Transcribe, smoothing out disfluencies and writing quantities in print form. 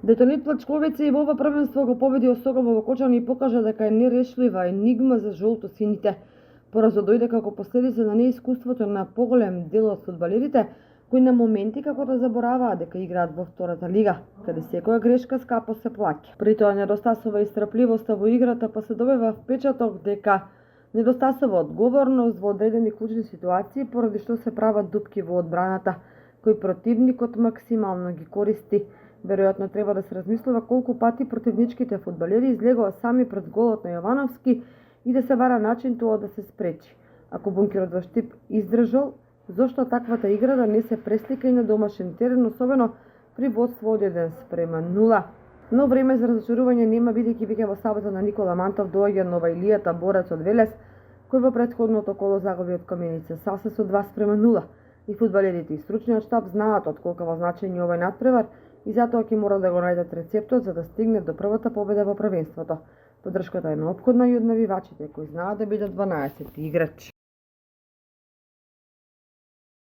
Детонит Плачковица и во ова првенство го победи Осогово во Кочани и покажа дека е нерешлива енигма за жолто-сините. Поразот дојде како последица на неискуството на поголем дел од фудбалерите, кои на моменти како да забораваат дека играат во втората лига, каде секоја грешка скапо се плаќа. При тоа недостасува истрпливоста во играта, па се добива впечаток дека недостасува одговорност во одредени клучни ситуации, поради што се прават дупки во одбраната, кои противникот максимално ги користи. Веројатно треба да се размислува колку пати противничките фудбалери излегува сами пред голот на Јовановски и да се бара начин тоа да се спречи. Ако бункерот во Штип издржал, зошто таквата игра да не се преслика и на домашен терен, особено при водство од 1:0. Но време за разочарување нема, бидејќи веќе во сабота на Никола Мантов доаѓа Нова Илијата, борец од Велес, кој во претходното коло загуби од Каменица Сасе со 2:0. И фудбалерите и стручниот штаб знаат од колку во значење овој надпревар и затоа ќе мора да го најдат рецептот за да стигнат до првата победа во првенството. Поддршката е неопходна и од навивачите кои знаат да бидат 12 играч.